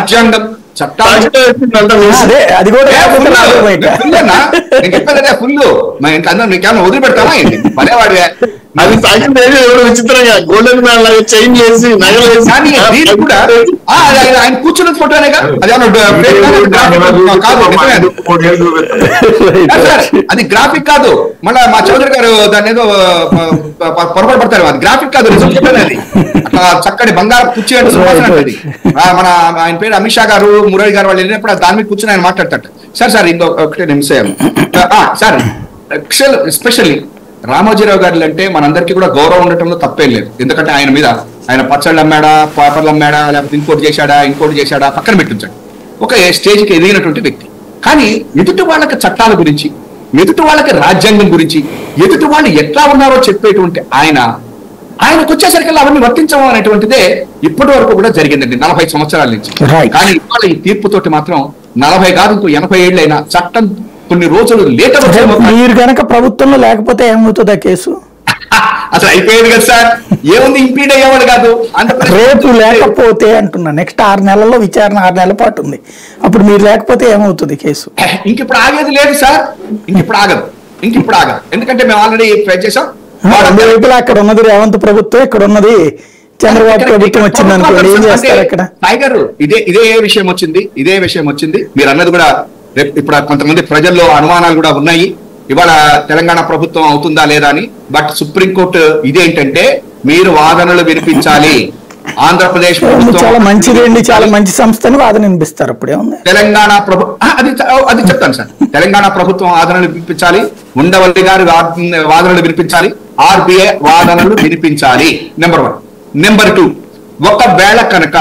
రాజ్యాంగం చట్టాలు అది కూడా ఫుల్ నీకేమన్నా వదిలిపెడతావా ఏంటి పనేవాడివే. అది విచిత్రంగా గోల్డెన్ మ్యాన్ లాగా చైన్ చేసి కూడా ఆయన కూర్చున్న ఫోటోనేగా అది గ్రాఫిక్ కాదు. మళ్ళా మా చౌదరి గారు దాన్ని ఏదో పొరపాటు పడతారు. అది గ్రాఫిక్ కాదు, అది అట్లా చక్కటి బంగారం కుర్చీ అంటే సువాసనది. మన ఆయన పేరు అమిత్ షా గారు, మురళి గారు వాళ్ళు వెళ్ళినప్పుడు దాని మీద కూర్చొని ఆయన మాట్లాడతాడు. సార్ ఇంకొకటి నిమిషం సార్, ఎస్పెషల్లీ రామోజీరావు గారు అంటే మనందరికీ కూడా గౌరవం ఉండటంలో తప్పేం లేదు. ఎందుకంటే ఆయన పచ్చళ్ళు అమ్మాడా, పేపర్లు అమ్మాడా, లేకపోతే ఇంకోటి చేశాడా పక్కన పెట్టించాడు. ఒక స్టేజ్కి ఎదిగినటువంటి వ్యక్తి. కానీ ఎదుటి వాళ్ళకి చట్టాల గురించి, ఎదుటి వాళ్ళకి రాజ్యాంగం గురించి, ఎదుటి వాళ్ళు ఎట్లా ఉన్నారో చెప్పేటువంటి ఆయనకు వచ్చేసరికి అవన్నీ వర్తించడం అనేటువంటిదే ఇప్పటి వరకు కూడా జరిగిందండి 40 సంవత్సరాల నుంచి. కానీ ఇవాళ ఈ తీర్పుతోటి మాత్రం 40 కాదు ఇంకో 80 ఏళ్ళైనా చట్టం కొన్ని రోజులు లేటర్. మీరు కనుక ప్రభుత్వంలో లేకపోతే ఏమవుతుందా కేసు? అసలు అయిపోయేది కదా సార్, ఏముంది ఇంపీడ్ అయ్యేవాడు కాదు. రేపు లేకపోతే అంటున్నా, నెక్స్ట్ 6 నెలల్లో విచారణ 6 నెలల పాటు ఉంది. అప్పుడు మీరు లేకపోతే ఏమవుతుంది కేసు? ఇంకిప్పుడు ఆగేది లేదు సార్, ఇంకిప్పుడు ఆగదు. ఎందుకంటే మేము ఆల్రెడీ ట్రై చేసాం. వైపులా అక్కడ ఉన్నది రేవంత్ ప్రభుత్వం, ఇక్కడ ఉన్నది చంద్రబాబు ప్రభుత్వం వచ్చింది అనుకోండి, ఏం చేస్తారు అక్కడ? టైగర్ ఇదే విషయం వచ్చింది. మీరు అన్నది కూడా ఇప్పుడు కొంతమంది ప్రజల్లో అనుమానాలు కూడా ఉన్నాయి. ఇవాళ తెలంగాణ ప్రభుత్వం అవుతుందా లేదా అని. బట్ సుప్రీంకోర్టు ఇదేంటంటే మీరు వాదనలు వినిపించాలి. ఆంధ్రప్రదేశ్ ప్రభుత్వం చాలా మంచిదండి, చాలా మంచి సంస్థని వాదన వినిపిస్తారు. అప్పుడే ఉంది తెలంగాణ అది చెప్తాను సార్. తెలంగాణ ప్రభుత్వం వాదనలు వినిపించాలి, ఉండవల్లి గారు వాదనలు వినిపించాలి, ఆర్బీఐ వాదనలు వినిపించాలి. నెంబర్ 1. నెంబర్ 2, ఒకవేళ కనుక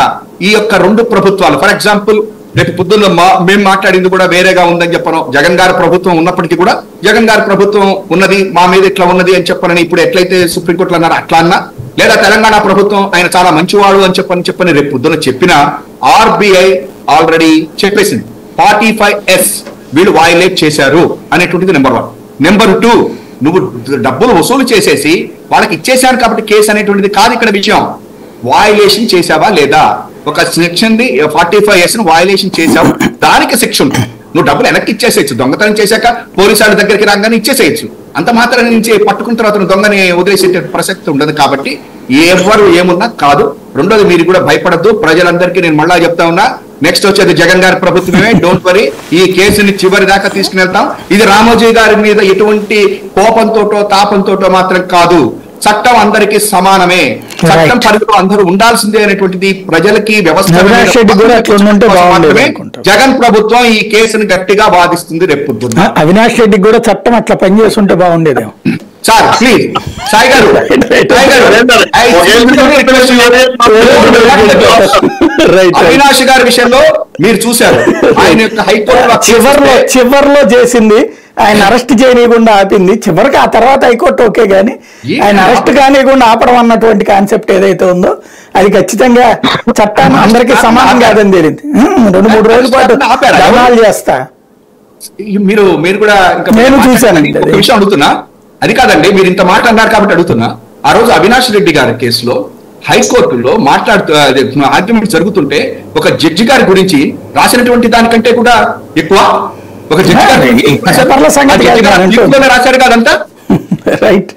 ఈ యొక్క 2 ప్రభుత్వాలు, ఫర్ ఎగ్జాంపుల్ రేపు పొద్దున్న మేము మాట్లాడింది కూడా వేరేగా ఉందని చెప్పను. జగన్ గారి ప్రభుత్వం ఉన్నప్పటికీ కూడా జగన్ గారి ప్రభుత్వం ఉన్నది మా మీద ఇట్లా ఉన్నది అని చెప్పనని ఇప్పుడు ఎట్లయితే సుప్రీంకోర్టులో అన్నారు అట్లా అన్నా, లేదా తెలంగాణ ప్రభుత్వం ఆయన చాలా మంచివాడు అని చెప్పని రేపు పొద్దున చెప్పినా ఆర్బీఐ ఆల్రెడీ చెప్పేసింది 45S వీళ్ళు వయలేట్ చేశారు అనేటువంటిది నెంబర్ 1. నెంబర్ 2, నువ్వు డబ్బులు వసూలు చేసేసి వాళ్ళకి ఇచ్చేశాను కాబట్టి కేసు అనేటువంటిది కాదు ఇక్కడ విషయం. వయలేషన్ చేశావా లేదా? ఒక సెక్షన్ 45S వయలేషన్ చేశావు, దానికి శిక్ష ఉంటుంది. నువ్వు డబ్బులు వెనక్కి ఇచ్చేసేయచ్చు. దొంగతనం చేశాక పోలీసు వాళ్ళ దగ్గరికి రాగానే ఇచ్చేసేయచ్చు. అంత మాత్రం నుంచి పట్టుకున్న తర్వాత దొంగని వదిలేసే ప్రసక్తి ఉండదు. కాబట్టి ఎవరు ఏమున్నా కాదు. రెండోది, మీరు కూడా భయపడద్దు. ప్రజలందరికీ నేను మళ్ళా చెప్తా ఉన్నా, నెక్స్ట్ వచ్చేది జగన్ గారి ప్రభుత్వమే. డోంట్ వరీ, ఈ కేసుని చివరి దాకా తీసుకుని వెళ్తాం. ఇది రామోజీ గారి మీద ఎటువంటి కోపంతోటో తాపంతోటో మాత్రం కాదు. చట్టం అందరికీ సమానమే, చట్టం పరిధిలో అందరూ ఉండాల్సిందే అనేటువంటిది ప్రజలకి వ్యవస్థ. జగన్ ప్రభుత్వం ఈ కేసును గట్టిగా వాదిస్తుంది. రేపు అవినాష్ రెడ్డికి కూడా చట్టం అట్లా పనిచేస్తుంటే బాగుండేది సార్. ప్లీజ్ సాయి గారు, అవినాష్ గారి విషయంలో మీరు చూశారు, ఆయన యొక్క హైకోర్టు చివర్లో చేసింది ఆయన అరెస్ట్ చేయనీయకుండా ఆపింది. చివరికి ఆ తర్వాత హైకోర్టు ఓకే గానీ ఆయన అరెస్ట్ కానీయకుండా ఆపడం అన్నటువంటి కాన్సెప్ట్ ఏదైతే ఉందో అది ఖచ్చితంగా చట్టాన్ని అందరికీ సమానం కాదని తేలింది. 2-3 రోజుల పాటు ధర్నాలు చేస్తా. మీరు కూడా నేను చూశానండి. విషయం అడుగుతున్నా, అది కాదండి మీరు ఇంత మాట అన్నారు కాబట్టి అడుగుతున్నా. ఆ రోజు అవినాష్ రెడ్డి గారి కేసులో హైకోర్టులో ఆర్గ్యుమెంట్ జరుగుతుంటే ఒక జడ్జి గారి గురించి రాసినటువంటి దానికంటే కూడా ఎక్కువ ఒక జడ్జి గారి రాశారు కాదంతా. రైట్.